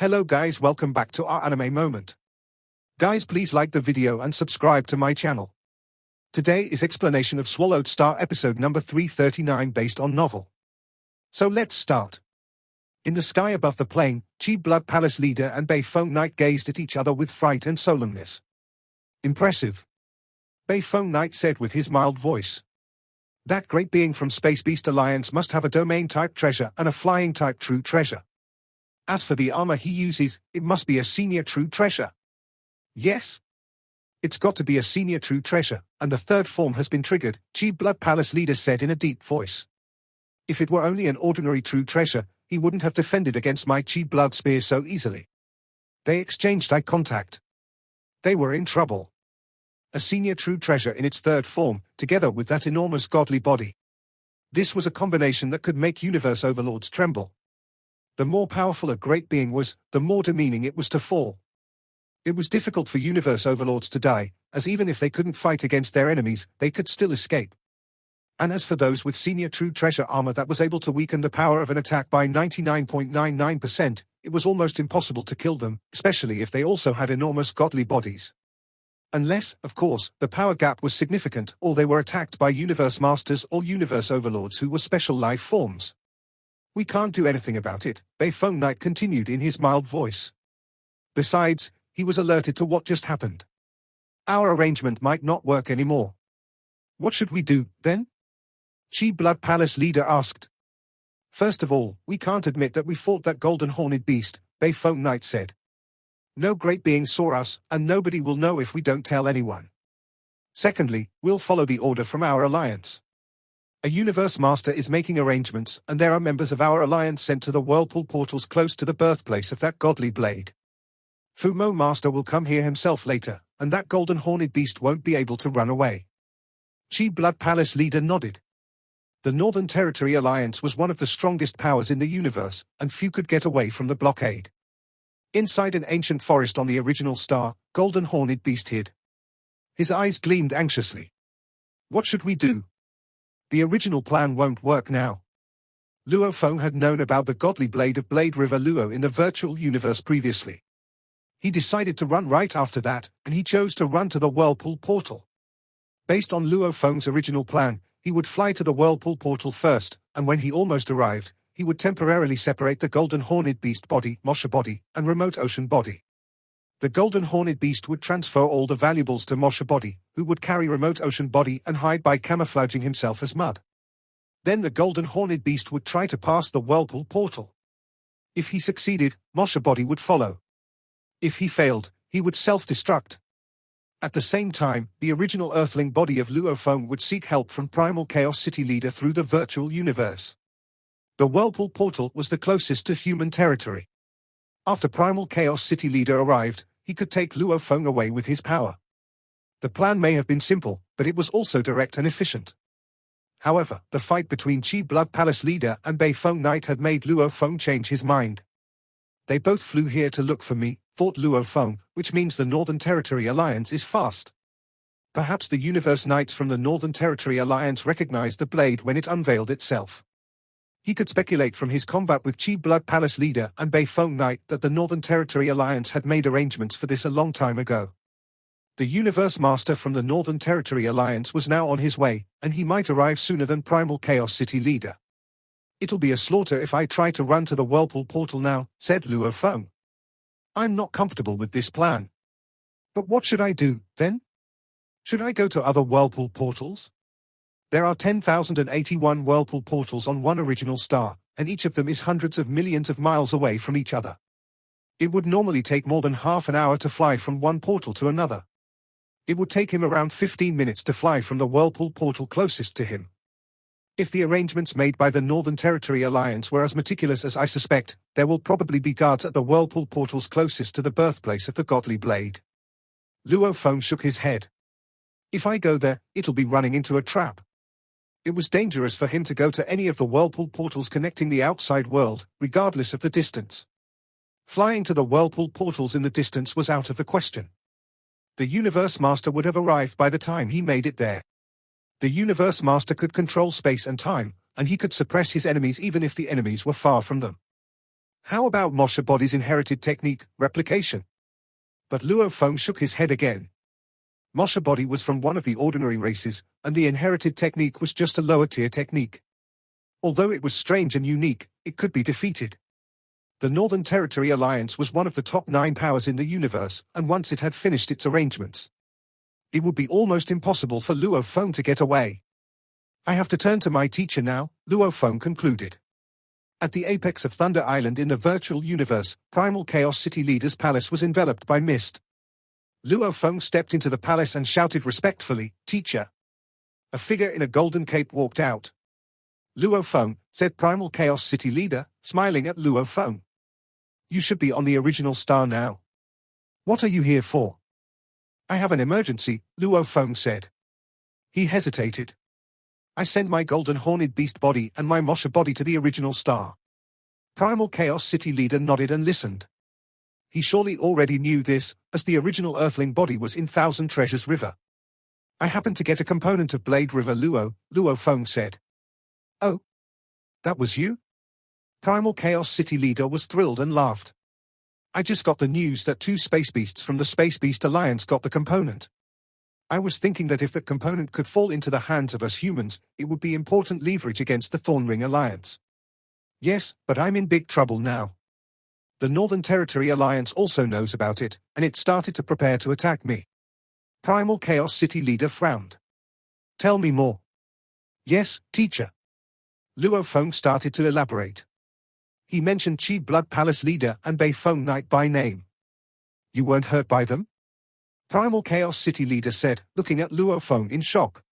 Hello guys, welcome back to our anime moment. Guys, please like the video and subscribe to my channel. Today is explanation of Swallowed Star episode number 339 based on novel. So let's start. In the sky above the plane, Chi Blood Palace leader and Bei Feng Knight gazed at each other with fright and solemnness. Impressive, Bei Feng Knight said with his mild voice. That great being from Space Beast Alliance must have a domain-type treasure and a flying-type true treasure. As for the armor he uses, it must be a senior true treasure. Yes, it's got to be a senior true treasure, and the third form has been triggered, Chi Blood Palace leader said in a deep voice. If it were only an ordinary true treasure, he wouldn't have defended against my Chi Blood spear so easily. They exchanged eye contact. They were in trouble. A senior true treasure in its third form, together with that enormous godly body. This was a combination that could make universe overlords tremble. The more powerful a great being was, the more demeaning it was to fall. It was difficult for universe overlords to die, as even if they couldn't fight against their enemies, they could still escape. And as for those with senior true treasure armor that was able to weaken the power of an attack by 99.99%, it was almost impossible to kill them, especially if they also had enormous godly bodies. Unless, of course, the power gap was significant or they were attacked by universe masters or universe overlords who were special life forms. We can't do anything about it, Bei Feng Knight continued in his mild voice. Besides, he was alerted to what just happened. Our arrangement might not work anymore. What should we do, then? Chi Blood Palace leader asked. First of all, we can't admit that we fought that golden horned beast, Bei Feng Knight said. No great being saw us, and nobody will know if we don't tell anyone. Secondly, we'll follow the order from our alliance. A universe master is making arrangements, and there are members of our alliance sent to the whirlpool portals close to the birthplace of that godly blade. Fumo Master will come here himself later, and that golden horned beast won't be able to run away. Chi Blood Palace leader nodded. The Northern Territory Alliance was one of the strongest powers in the universe, and few could get away from the blockade. Inside an ancient forest on the original star, golden horned beast hid. His eyes gleamed anxiously. What should we do? The original plan won't work now. Luo Feng had known about the godly blade of Blade River Luo in the virtual universe previously. He decided to run right after that, and he chose to run to the whirlpool portal. Based on Luo Feng's original plan, he would fly to the whirlpool portal first, and when he almost arrived, he would temporarily separate the golden horned beast body, Mosha body, and remote ocean body. The golden horned beast would transfer all the valuables to Mosha body, who would carry remote ocean body and hide by camouflaging himself as mud. Then the golden horned beast would try to pass the whirlpool portal. If he succeeded, Mosha body would follow. If he failed, he would self-destruct. At the same time, the original Earthling body of Luo Feng would seek help from Primal Chaos City leader through the virtual universe. The whirlpool portal was the closest to human territory. After Primal Chaos City leader arrived, he could take Luo Feng away with his power. The plan may have been simple, but it was also direct and efficient. However, the fight between Chi Blood Palace leader and Bei Feng Knight had made Luo Feng change his mind. They both flew here to look for me, thought Luo Feng, which means the Northern Territory Alliance is fast. Perhaps the Universe Knights from the Northern Territory Alliance recognized the blade when it unveiled itself. He could speculate from his combat with Chi Blood Palace leader and Bei Feng Knight that the Northern Territory Alliance had made arrangements for this a long time ago. The Universe Master from the Northern Territory Alliance was now on his way, and he might arrive sooner than Primal Chaos City leader. It'll be a slaughter if I try to run to the whirlpool portal now, said Luo Feng. I'm not comfortable with this plan. But what should I do, then? Should I go to other whirlpool portals? There are 10,081 whirlpool portals on one original star, and each of them is hundreds of millions of miles away from each other. It would normally take more than half an hour to fly from one portal to another. It would take him around 15 minutes to fly from the whirlpool portal closest to him. If the arrangements made by the Northern Territory Alliance were as meticulous as I suspect, there will probably be guards at the whirlpool portals closest to the birthplace of the godly blade. Luo Feng shook his head. If I go there, it'll be running into a trap. It was dangerous for him to go to any of the whirlpool portals connecting the outside world, regardless of the distance. Flying to the whirlpool portals in the distance was out of the question. The Universe Master would have arrived by the time he made it there. The Universe Master could control space and time, and he could suppress his enemies even if the enemies were far from them. How about Moshe Body's inherited technique, replication? But Luo Feng shook his head again. Moshe Body was from one of the ordinary races, and the inherited technique was just a lower-tier technique. Although it was strange and unique, it could be defeated. The Northern Territory Alliance was one of the top 9 powers in the universe, and once it had finished its arrangements, it would be almost impossible for Luo Feng to get away. I have to turn to my teacher now, Luo Feng concluded. At the apex of Thunder Island in the virtual universe, Primal Chaos City Leader's palace was enveloped by mist. Luo Feng stepped into the palace and shouted respectfully, "Teacher." A figure in a golden cape walked out. "Luo Feng," said Primal Chaos City Leader, smiling at Luo Feng. "You should be on the original star now. What are you here for?" "I have an emergency," Luo Feng said. He hesitated. "I send my golden horned beast body and my Moshe body to the original star." Primal Chaos City Leader nodded and listened. He surely already knew this, as the original Earthling body was in Thousand Treasures River. "I happened to get a component of Blade River Luo Feng said. "Oh? That was you?" Primal Chaos City Leader was thrilled and laughed. "I just got the news that 2 space beasts from the Space Beast Alliance got the component. I was thinking that if that component could fall into the hands of us humans, it would be important leverage against the Thornring Alliance. Yes, but I'm in big trouble now. The Northern Territory Alliance also knows about it, and it started to prepare to attack me." Primal Chaos City Leader frowned. "Tell me more." "Yes, teacher." Luo Feng started to elaborate. He mentioned Chi Blood Palace Leader and Bei Feng Knight by name. "You weren't hurt by them?" Primal Chaos City Leader said, looking at Luo Feng in shock.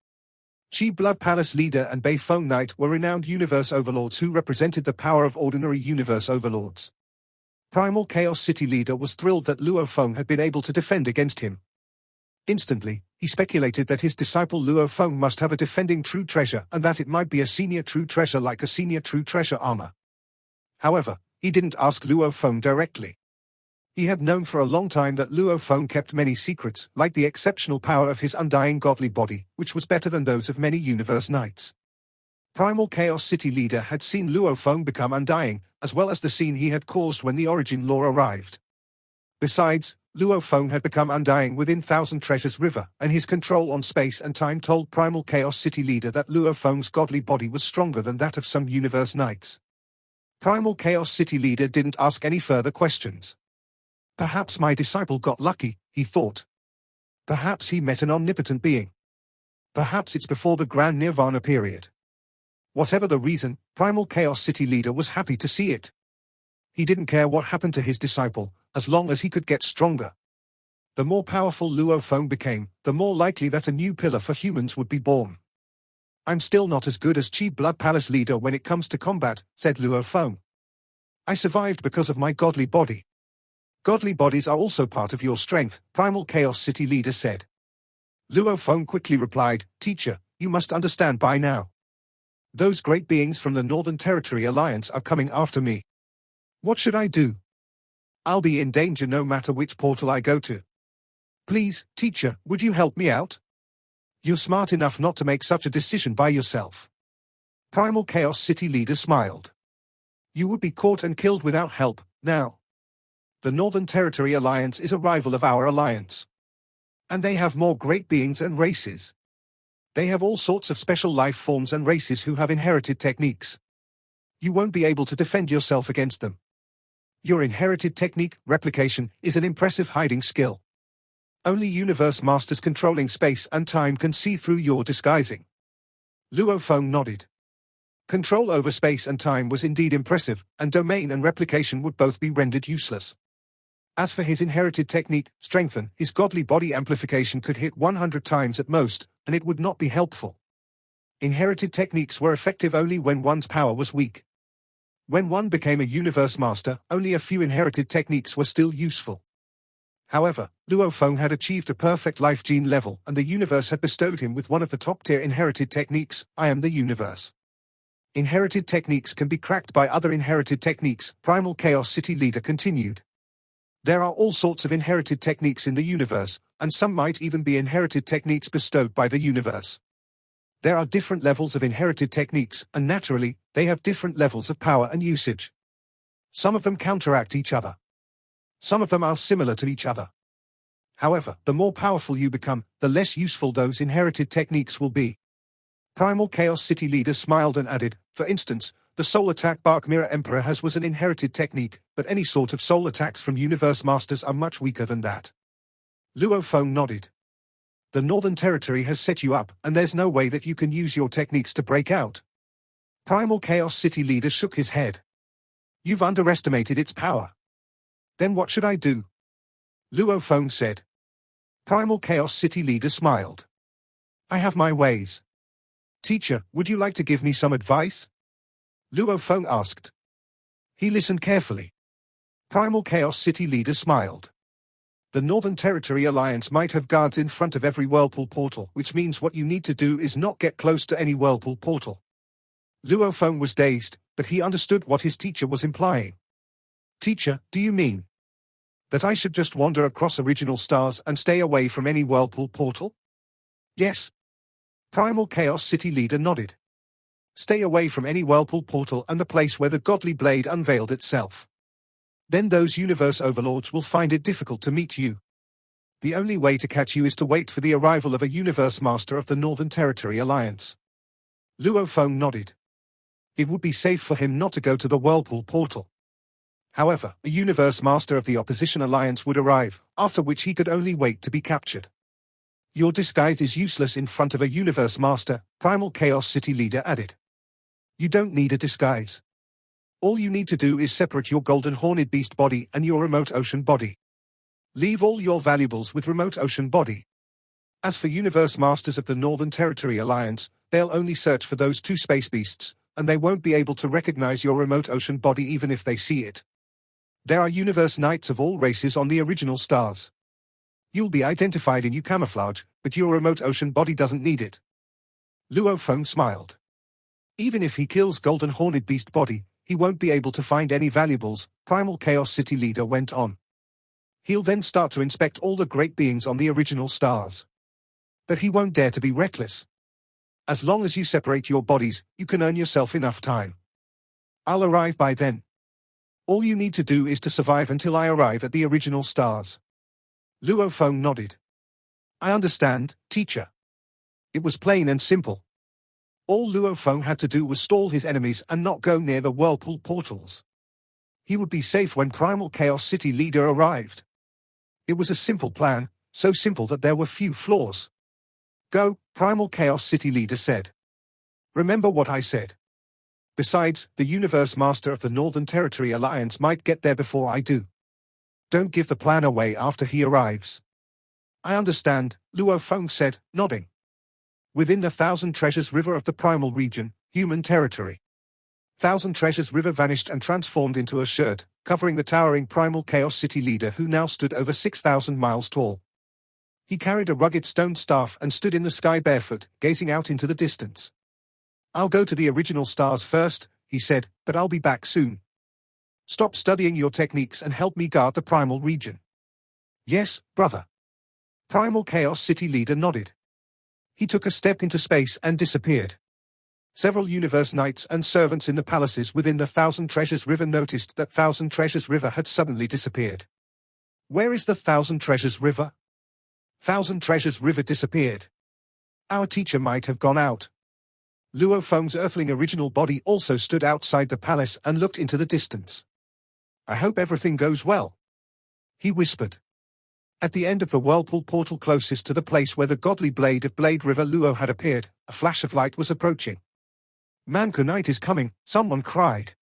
Chi Blood Palace Leader and Bei Feng Knight were renowned universe overlords who represented the power of ordinary universe overlords. Primal Chaos City Leader was thrilled that Luo Feng had been able to defend against him. Instantly, he speculated that his disciple Luo Feng must have a defending true treasure and that it might be a senior true treasure like a senior true treasure armor. However, he didn't ask Luo Feng directly. He had known for a long time that Luo Feng kept many secrets, like the exceptional power of his undying godly body, which was better than those of many universe knights. Primal Chaos City Leader had seen Luo Feng become undying, as well as the scene he had caused when the origin lore arrived. Besides, Luo Feng had become undying within Thousand Treasures River, and his control on space and time told Primal Chaos City Leader that Luo Feng's godly body was stronger than that of some universe knights. Primal Chaos City Leader didn't ask any further questions. Perhaps my disciple got lucky, he thought. Perhaps he met an omnipotent being. Perhaps it's before the Grand Nirvana period. Whatever the reason, Primal Chaos City Leader was happy to see it. He didn't care what happened to his disciple, as long as he could get stronger. The more powerful Luo Feng became, the more likely that a new pillar for humans would be born. "I'm still not as good as Chi Blood Palace Leader when it comes to combat," said Luo Feng. "I survived because of my godly body." "Godly bodies are also part of your strength," Primal Chaos City Leader said. Luo Feng quickly replied, "Teacher, you must understand by now. Those great beings from the Northern Territory Alliance are coming after me. What should I do? I'll be in danger no matter which portal I go to. Please, teacher, would you help me out? You're smart enough not to make such a decision by yourself." Primal Chaos City Leader smiled. "You would be caught and killed without help, now. The Northern Territory Alliance is a rival of our alliance. And they have more great beings and races. They have all sorts of special life forms and races who have inherited techniques. You won't be able to defend yourself against them. Your inherited technique, replication, is an impressive hiding skill. Only universe masters controlling space and time can see through your disguising." Luo Feng nodded. Control over space and time was indeed impressive, and domain and replication would both be rendered useless. As for his inherited technique, strengthen, his godly body amplification could hit 100 times at most, and it would not be helpful. Inherited techniques were effective only when one's power was weak. When one became a universe master, only a few inherited techniques were still useful. However, Luo Feng had achieved a perfect life gene level, and the universe had bestowed him with one of the top-tier inherited techniques, I am the universe. Inherited techniques can be cracked by other inherited techniques, Primal Chaos City Leader continued. There are all sorts of inherited techniques in the universe, and some might even be inherited techniques bestowed by the universe. There are different levels of inherited techniques, and naturally, they have different levels of power and usage. Some of them counteract each other. Some of them are similar to each other. However, the more powerful you become, the less useful those inherited techniques will be. Primal Chaos City leader smiled and added, for instance, the soul attack Bark Mirror Emperor has was an inherited technique, but any sort of soul attacks from Universe Masters are much weaker than that. Luo Feng nodded. The Northern Territory has set you up, and there's no way that you can use your techniques to break out. Primal Chaos City leader shook his head. You've underestimated its power. Then what should I do? Luo Feng said. Primal Chaos City leader smiled. I have my ways. Teacher, would you like to give me some advice? Luo Feng asked. He listened carefully. Primal Chaos City leader smiled. The Northern Territory Alliance might have guards in front of every whirlpool portal, which means what you need to do is not get close to any whirlpool portal. Luo Feng was dazed, but he understood what his teacher was implying. Teacher, do you mean that I should just wander across original stars and stay away from any whirlpool portal? Yes. Primal Chaos City leader nodded. Stay away from any whirlpool portal and the place where the godly blade unveiled itself. Then those universe overlords will find it difficult to meet you. The only way to catch you is to wait for the arrival of a universe master of the Northern Territory Alliance. Luo Feng nodded. It would be safe for him not to go to the whirlpool portal. However, a universe master of the opposition alliance would arrive, after which he could only wait to be captured. Your disguise is useless in front of a universe master, Primal Chaos City leader added. You don't need a disguise. All you need to do is separate your golden horned beast body and your remote ocean body. Leave all your valuables with remote ocean body. As for universe masters of the Northern Territory Alliance, they'll only search for those two space beasts, and they won't be able to recognize your remote ocean body even if they see it. There are universe knights of all races on the original stars. You'll be identified in your camouflage, but your remote ocean body doesn't need it. Luo Feng smiled. Even if he kills Golden Horned Beast body, he won't be able to find any valuables, Primal Chaos City leader went on. He'll then start to inspect all the great beings on the original stars. But he won't dare to be reckless. As long as you separate your bodies, you can earn yourself enough time. I'll arrive by then. All you need to do is to survive until I arrive at the original stars. Luo Feng nodded. I understand, teacher. It was plain and simple. All Luo Feng had to do was stall his enemies and not go near the whirlpool portals. He would be safe when Primal Chaos City leader arrived. It was a simple plan, so simple that there were few flaws. Go, Primal Chaos City leader said. Remember what I said. Besides, the Universe Master of the Northern Territory Alliance might get there before I do. Don't give the plan away after he arrives. I understand, Luo Feng said, nodding. Within the Thousand Treasures River of the Primal Region, human territory. Thousand Treasures River vanished and transformed into a shirt, covering the towering Primal Chaos City leader who now stood over 6,000 miles tall. He carried a rugged stone staff and stood in the sky barefoot, gazing out into the distance. I'll go to the original stars first, he said, but I'll be back soon. Stop studying your techniques and help me guard the Primal Region. Yes, brother. Primal Chaos City leader nodded. He took a step into space and disappeared. Several universe knights and servants in the palaces within the Thousand Treasures River noticed that Thousand Treasures River had suddenly disappeared. Where is the Thousand Treasures River? Thousand Treasures River disappeared. Our teacher might have gone out. Luo Feng's earthling original body also stood outside the palace and looked into the distance. I hope everything goes well, he whispered. At the end of the whirlpool portal closest to the place where the godly blade of Blade River Luo had appeared, a flash of light was approaching. Manku Knight is coming, someone cried.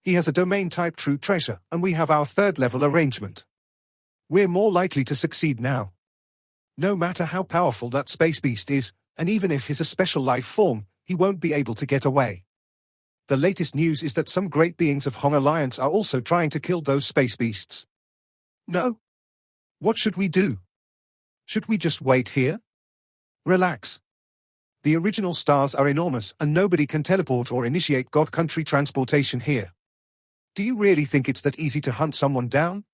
He has a domain-type true treasure, and we have our third-level arrangement. We're more likely to succeed now. No matter how powerful that space beast is, and even if he's a special life form, he won't be able to get away. The latest news is that some great beings of Hong Alliance are also trying to kill those space beasts. No? What should we do? Should we just wait here? Relax. The original stars are enormous and nobody can teleport or initiate God country transportation here. Do you really think it's that easy to hunt someone down?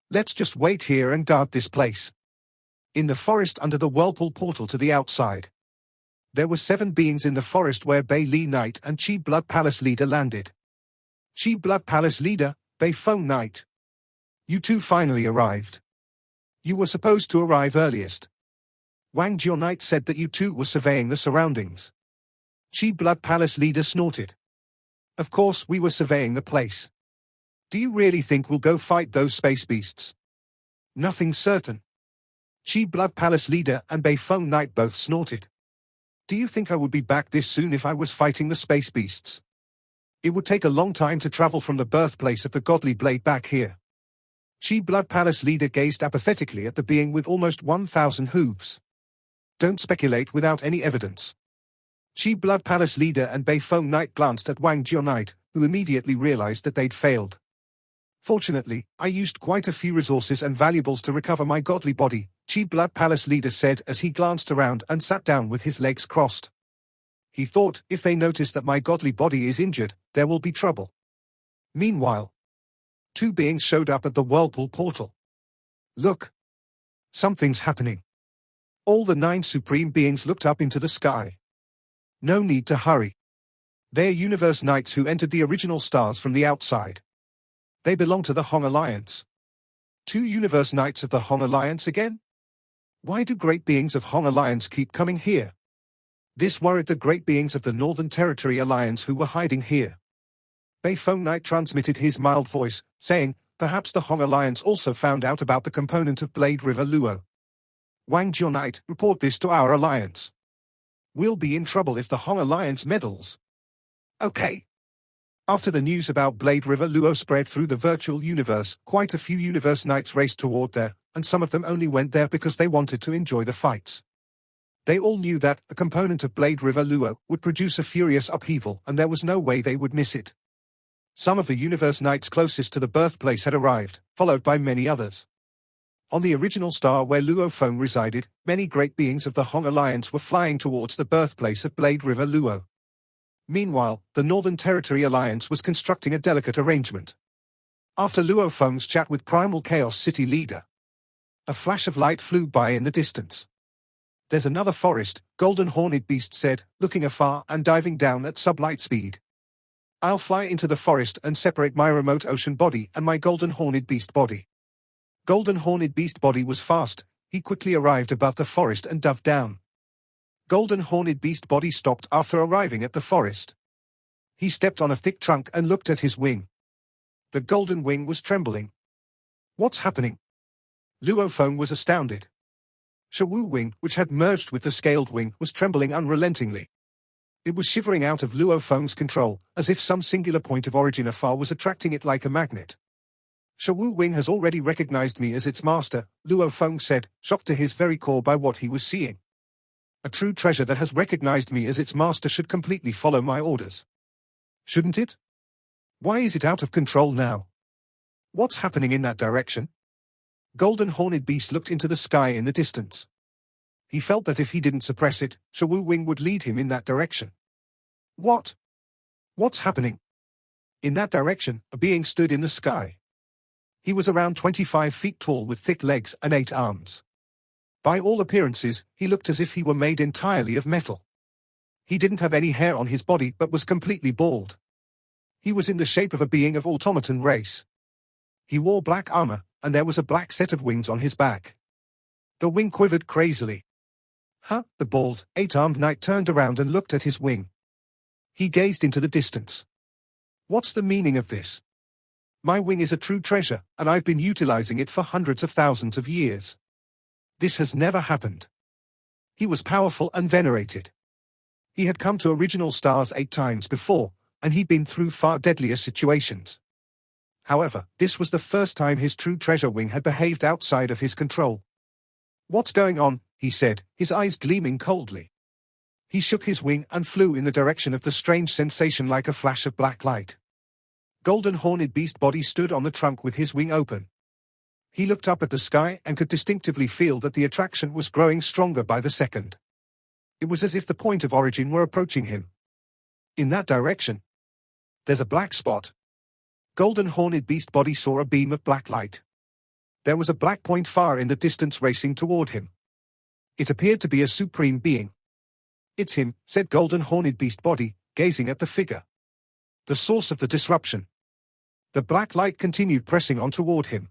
Let's just wait here and guard this place. In the forest under the whirlpool portal to the outside. There were 7 beings in the forest where Bei Li Knight and Chi Blood Palace leader landed. Chi Blood Palace leader, Bei Feng Knight. You two finally arrived. You were supposed to arrive earliest. Wang Jiao Knight said that you two were surveying the surroundings. Chi Blood Palace leader snorted. Of course we were surveying the place. Do you really think we'll go fight those space beasts? Nothing's certain. Chi Blood Palace leader and Bei Feng Knight both snorted. Do you think I would be back this soon if I was fighting the space beasts? It would take a long time to travel from the birthplace of the godly blade back here. Chi Blood Palace leader gazed apathetically at the being with almost 1,000 hooves. Don't speculate without any evidence. Chi Blood Palace leader and Bei Feng Knight glanced at Wang Jiao Knight, who immediately realized that they'd failed. Fortunately, I used quite a few resources and valuables to recover my godly body, Chi Blood Palace leader said as he glanced around and sat down with his legs crossed. He thought, if they notice that my godly body is injured, there will be trouble. Meanwhile, two beings showed up at the whirlpool portal. Look! Something's happening. All the 9 supreme beings looked up into the sky. No need to hurry. They are Universe Knights who entered the original stars from the outside. They belong to the Hong Alliance. 2 Universe Knights of the Hong Alliance again? Why do great beings of Hong Alliance keep coming here? This worried the great beings of the Northern Territory Alliance who were hiding here. Bei Feng Knight transmitted his mild voice, saying, perhaps the Hong Alliance also found out about the component of Blade River Luo. Wang Jiao Knight, report this to our alliance. We'll be in trouble if the Hong Alliance meddles. Okay. After the news about Blade River Luo spread through the virtual universe, quite a few Universe Knights raced toward there, and some of them only went there because they wanted to enjoy the fights. They all knew that a component of Blade River Luo would produce a furious upheaval and there was no way they would miss it. Some of the Universe Knights closest to the birthplace had arrived, followed by many others. On the original star where Luo Feng resided, many great beings of the Hong Alliance were flying towards the birthplace of Blade River Luo. Meanwhile, the Northern Territory Alliance was constructing a delicate arrangement. After Luo Feng's chat with Primal Chaos City leader, a flash of light flew by in the distance. There's another forest, Golden Horned Beast said, looking afar and diving down at sublight speed. I'll fly into the forest and separate my remote ocean body and my Golden Horned Beast body. Golden Horned Beast body was fast, he quickly arrived above the forest and dove down. Golden Horned Beast body stopped after arriving at the forest. He stepped on a thick trunk and looked at his wing. The golden wing was trembling. What's happening? Luo Feng was astounded. Shawu wing, which had merged with the scaled wing, was trembling unrelentingly. It was shivering out of Luo Feng's control, as if some singular point of origin afar was attracting it like a magnet. Shawu Wing has already recognized me as its master, Luo Feng said, shocked to his very core by what he was seeing. A true treasure that has recognized me as its master should completely follow my orders. Shouldn't it? Why is it out of control now? What's happening in that direction? Golden Horned Beast looked into the sky in the distance. He felt that if he didn't suppress it, Shawu Wing would lead him in that direction. What? What's happening? In that direction, a being stood in the sky. He was around 25 feet tall with thick legs and 8 arms. By all appearances, he looked as if he were made entirely of metal. He didn't have any hair on his body but was completely bald. He was in the shape of a being of automaton race. He wore black armor, and there was a black set of wings on his back. The wing quivered crazily. Huh? The bald, 8-armed knight turned around and looked at his wing. He gazed into the distance. What's the meaning of this? My wing is a true treasure, and I've been utilizing it for hundreds of thousands of years. This has never happened. He was powerful and venerated. He had come to original stars 8 times before, and he'd been through far deadlier situations. However, this was the first time his true treasure wing had behaved outside of his control. What's going on? He said, his eyes gleaming coldly. He shook his wing and flew in the direction of the strange sensation like a flash of black light. Golden Horned Beast body stood on the trunk with his wing open. He looked up at the sky and could distinctively feel that the attraction was growing stronger by the second. It was as if the point of origin were approaching him. In that direction. There's a black spot. Golden Horned Beast body saw a beam of black light. There was a black point far in the distance racing toward him. It appeared to be a supreme being. It's him, said Golden Horned Beast body, gazing at the figure. The source of the disruption. The black light continued pressing on toward him.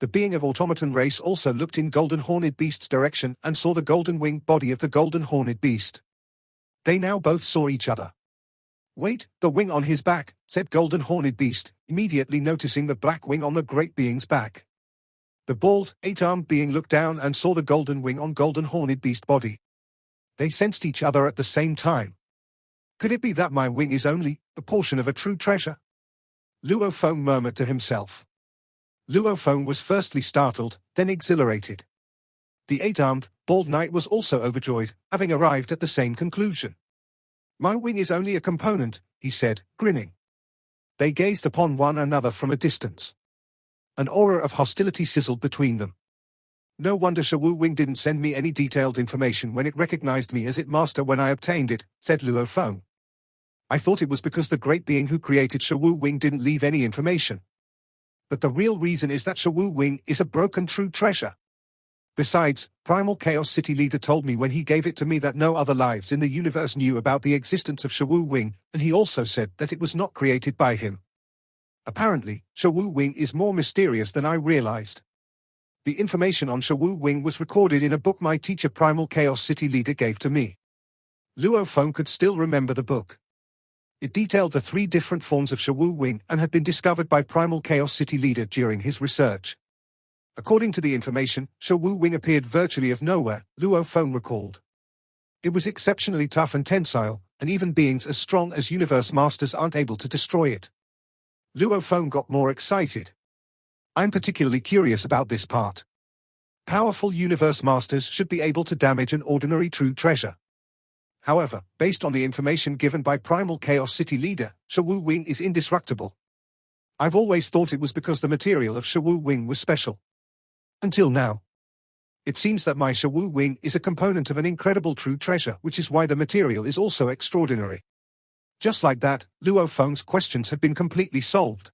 The being of automaton race also looked in Golden Horned Beast's direction and saw the golden-winged body of the Golden Horned Beast. They now both saw each other. "Wait, the wing on his back," said Golden Horned Beast, immediately noticing the black wing on the great being's back. The bald, eight-armed being looked down and saw the golden wing on Golden Horned Beast body. They sensed each other at the same time. "Could it be that my wing is only a portion of a true treasure?" Luo Feng murmured to himself. Luo Feng was firstly startled, then exhilarated. The eight-armed, bald knight was also overjoyed, having arrived at the same conclusion. "My wing is only a component," he said, grinning. They gazed upon one another from a distance. An aura of hostility sizzled between them. "No wonder Shawu Wing didn't send me any detailed information when it recognized me as its master when I obtained it," said Luo Feng. "I thought it was because the great being who created Shawu Wing didn't leave any information. But the real reason is that Shawu Wing is a broken true treasure. Besides, Primal Chaos City Leader told me when he gave it to me that no other lives in the universe knew about the existence of Shawu Wing, and he also said that it was not created by him. Apparently, Shawu Wing is more mysterious than I realized. The information on Shawu Wing was recorded in a book my teacher Primal Chaos City Leader gave to me." Luo Feng could still remember the book. It detailed the 3 different forms of Shawu Wing and had been discovered by Primal Chaos City Leader during his research. According to the information, Shawu Wing appeared virtually of nowhere, Luo Feng recalled. It was exceptionally tough and tensile, and even beings as strong as Universe Masters aren't able to destroy it. Luo Feng got more excited. "I'm particularly curious about this part. Powerful Universe Masters should be able to damage an ordinary true treasure. However, based on the information given by Primal Chaos City Leader, Shawu Wing is indestructible. I've always thought it was because the material of Shawu Wing was special. Until now. It seems that my Shawu Wing is a component of an incredible true treasure, which is why the material is also extraordinary." Just like that, Luo Feng's questions had been completely solved.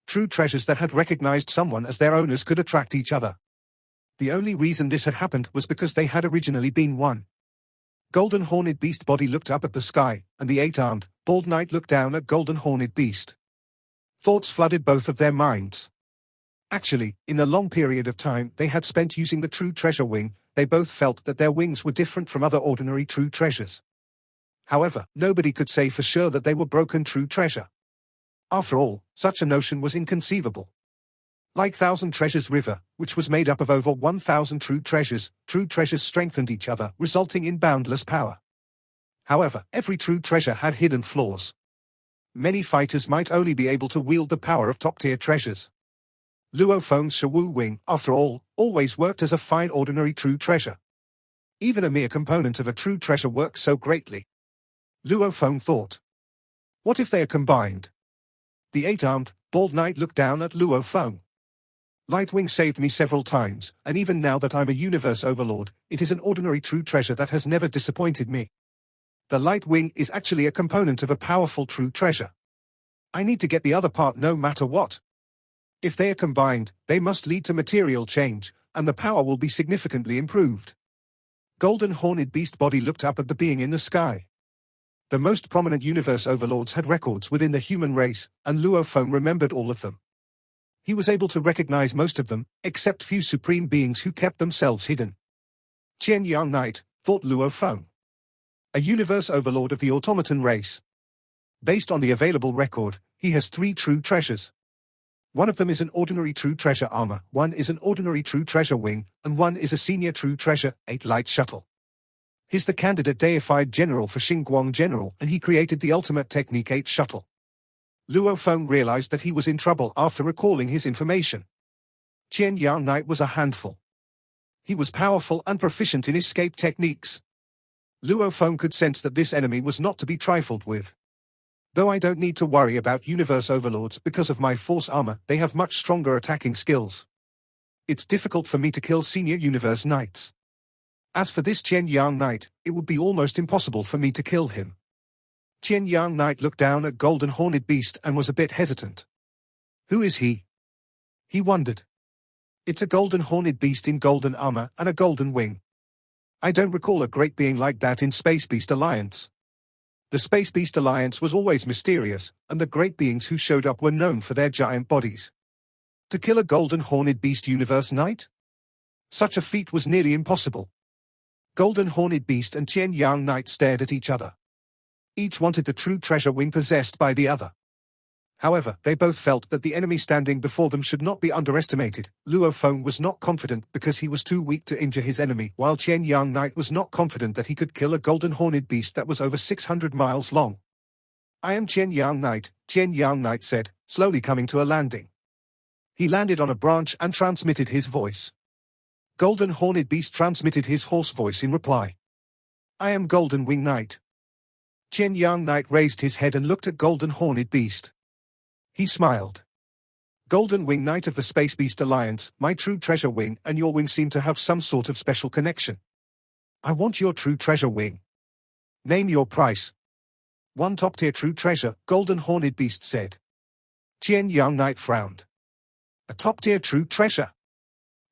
True treasures that had recognized someone as their owners could attract each other. The only reason this had happened was because they had originally been one. Golden Horned Beast body looked up at the sky, and the eight-armed, bald knight looked down at Golden Horned Beast. Thoughts flooded both of their minds. Actually, in the long period of time they had spent using the true treasure wing, they both felt that their wings were different from other ordinary true treasures. However, nobody could say for sure that they were broken true treasure. After all, such a notion was inconceivable. Like Thousand Treasures River, which was made up of over 1,000 true treasures strengthened each other, resulting in boundless power. However, every true treasure had hidden flaws. Many fighters might only be able to wield the power of top-tier treasures. Luo Feng's Shawu Wing, after all, always worked as a fine ordinary true treasure. Even a mere component of a true treasure works so greatly. Luo Feng thought. What if they are combined? The eight-armed, bald knight looked down at Luo Feng. Lightwing saved me several times, and even now that I'm a universe overlord, it is an ordinary true treasure that has never disappointed me. The Lightwing is actually a component of a powerful true treasure. I need to get the other part no matter what. If they are combined, they must lead to material change, and the power will be significantly improved. Golden Horned Beast body looked up at the being in the sky. The most prominent universe overlords had records within the human race, and Luo Feng remembered all of them. He was able to recognize most of them, except few supreme beings who kept themselves hidden. Qian Yang Knight, thought Luo Feng. A universe overlord of the automaton race. Based on the available record, he has 3 true treasures. One of them is an ordinary true treasure armor, one is an ordinary true treasure wing, and one is a senior true treasure, 8 light shuttle. He's the candidate deified general for Xingguang General, and he created the ultimate technique 8 shuttle. Luo Feng realized that he was in trouble after recalling his information. Qian Yang Knight was a handful. He was powerful and proficient in escape techniques. Luo Feng could sense that this enemy was not to be trifled with. Though I don't need to worry about universe overlords because of my force armor, they have much stronger attacking skills. It's difficult for me to kill senior universe knights. As for this Qian Yang Knight, it would be almost impossible for me to kill him. Qian Yang Knight looked down at Golden Horned Beast and was a bit hesitant. Who is he? He wondered. It's a Golden Horned Beast in golden armor and a golden wing. I don't recall a great being like that in Space Beast Alliance. The Space Beast Alliance was always mysterious, and the great beings who showed up were known for their giant bodies. To kill a golden horned beast universe knight? Such a feat was nearly impossible. Golden horned beast and Qian Yang Knight stared at each other. Each wanted the true treasure wing possessed by the other. However, they both felt that the enemy standing before them should not be underestimated. Luo Feng was not confident because he was too weak to injure his enemy, while Qian Yang Knight was not confident that he could kill a golden horned beast that was over 600 miles long. "I am Qian Yang Knight said, slowly coming to a landing. He landed on a branch and transmitted his voice. Golden horned beast transmitted his hoarse voice in reply. "I am Golden Wing Knight." Qian Yang Knight raised his head and looked at Golden horned beast. He smiled. "Golden Wing Knight of the Space Beast Alliance, my true treasure wing and your wing seem to have some sort of special connection. I want your true treasure wing. Name your price." "One top-tier true treasure," Golden horned beast said. Qian Yang Knight frowned. A top-tier true treasure?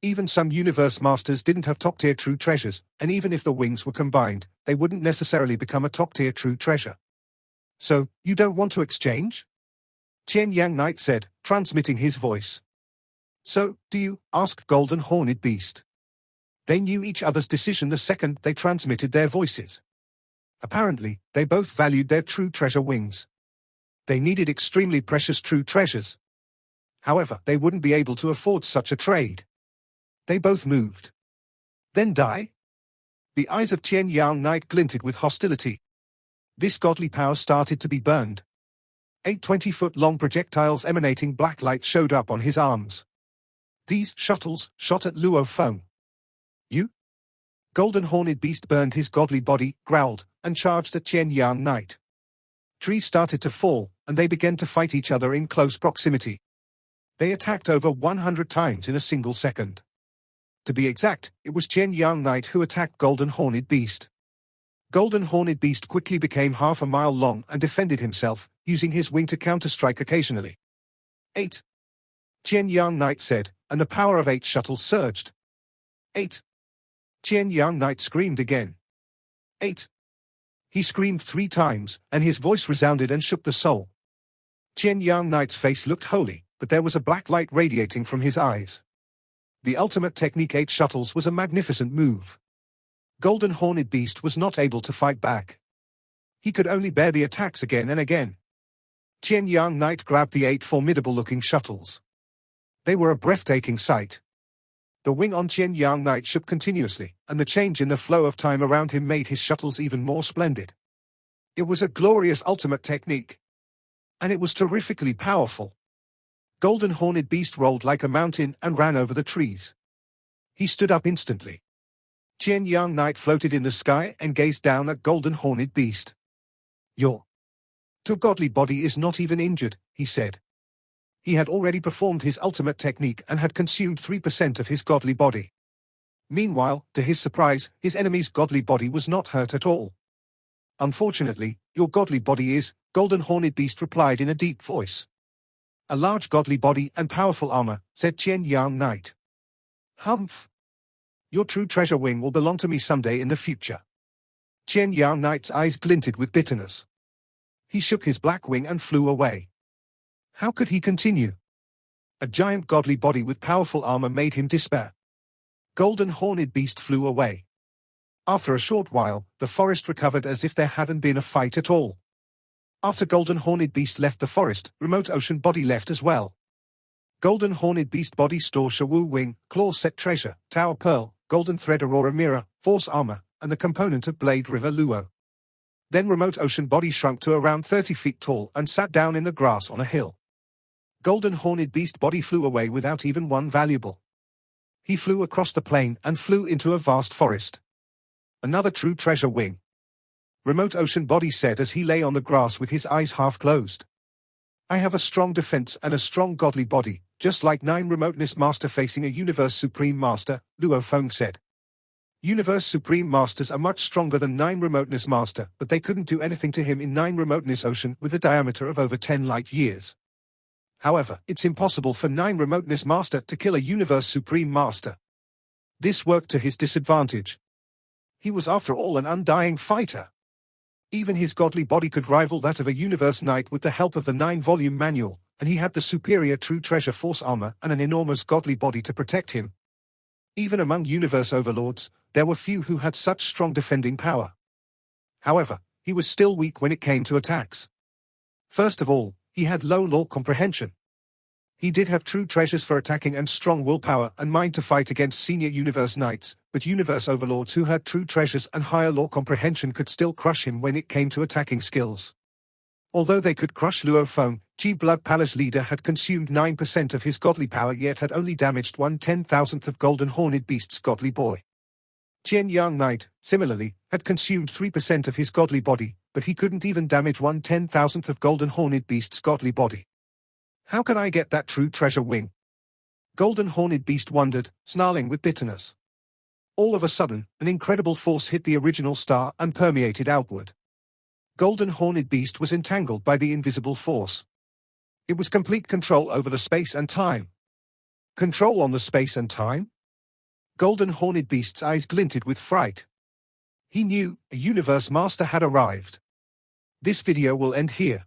Even some universe masters didn't have top-tier true treasures, and even if the wings were combined, they wouldn't necessarily become a top-tier true treasure. "So, you don't want to exchange?" Qian Yang Knight said, transmitting his voice. "So, do you?" asked Golden horned beast. They knew each other's decision the second they transmitted their voices. Apparently, they both valued their true treasure wings. They needed extremely precious true treasures. However, they wouldn't be able to afford such a trade. They both moved. "Then die?" The eyes of Qian Yang Knight glinted with hostility. This godly power started to be burned. 8 20-foot-long projectiles emanating black light showed up on his arms. These shuttles shot at Luo Feng. "You?" Golden horned beast burned his godly body, growled, and charged at Qian Yang Knight. Trees started to fall, and they began to fight each other in close proximity. They attacked over 100 times in a single second. To be exact, it was Qian Yang Knight who attacked Golden horned beast. Golden horned beast quickly became half a mile long and defended himself, using his wing to counter-strike occasionally. 8. Qian Yang Knight said, and the power of 8 shuttles surged. 8. Qian Yang Knight screamed again. 8. He screamed 3 times, and his voice resounded and shook the soul. Qian Yang Knight's face looked holy, but there was a black light radiating from his eyes. The ultimate technique 8 shuttles was a magnificent move. Golden horned beast was not able to fight back. He could only bear the attacks again and again. Qian Yang Knight grabbed the 8 formidable-looking shuttles. They were a breathtaking sight. The wing on Qian Yang Knight shook continuously, and the change in the flow of time around him made his shuttles even more splendid. It was a glorious ultimate technique. And it was terrifically powerful. Golden horned beast rolled like a mountain and ran over the trees. He stood up instantly. Qian Yang Knight floated in the sky and gazed down at Golden horned beast. "Your godly body is not even injured," he said. He had already performed his ultimate technique and had consumed 3% of his godly body. Meanwhile, to his surprise, his enemy's godly body was not hurt at all. "Unfortunately, your godly body is," Golden horned beast replied in a deep voice. "A large godly body and powerful armor," said Qian Yang Knight. "Humph. Your true treasure wing will belong to me someday in the future." Qian Yang Knight's eyes glinted with bitterness. He shook his black wing and flew away. How could he continue? A giant godly body with powerful armor made him despair. Golden horned beast flew away. After a short while, the forest recovered as if there hadn't been a fight at all. After Golden horned beast left the forest, remote ocean body left as well. Golden horned beast body store Shawu wing, claw set treasure, tower pearl, golden thread aurora mirror, force armor, and the component of blade river luo. Then remote ocean body shrunk to around 30 feet tall and sat down in the grass on a hill. Golden horned beast body flew away without even one valuable. He flew across the plain and flew into a vast forest. Another true treasure wing. Remote ocean body said as he lay on the grass with his eyes half closed. "I have a strong defense and a strong godly body, just like 9 remoteness master facing a universe supreme master," Luo Feng said. Universe supreme masters are much stronger than 9 remoteness master, but they couldn't do anything to him in 9 remoteness ocean with a diameter of over 10 light years. However, it's impossible for 9 remoteness master to kill a universe supreme master. This worked to his disadvantage. He was after all an undying fighter. Even his godly body could rival that of a Universe Knight with the help of the 9-volume manual, and he had the superior True Treasure Force armor and an enormous godly body to protect him. Even among Universe Overlords, there were few who had such strong defending power. However, he was still weak when it came to attacks. First of all, he had low law comprehension. He did have true treasures for attacking and strong willpower and mind to fight against senior Universe Knights, but Universe Overlords who had true treasures and higher law comprehension could still crush him when it came to attacking skills. Although they could crush Luo Feng, G Blood Palace leader had consumed 9% of his godly power yet had only damaged 1/10,000th of Golden Horned Beast's godly boy. Tian Yang Knight, similarly, had consumed 3% of his godly body, but he couldn't even damage 1/10,000th of Golden Horned Beast's godly body. How can I get that true treasure wing? Golden Horned Beast wondered, snarling with bitterness. All of a sudden, an incredible force hit the original star and permeated outward. Golden Horned Beast was entangled by the invisible force. It was complete control over the space and time. Control on the space and time? Golden Horned Beast's eyes glinted with fright. He knew a Universe Master had arrived. This video will end here.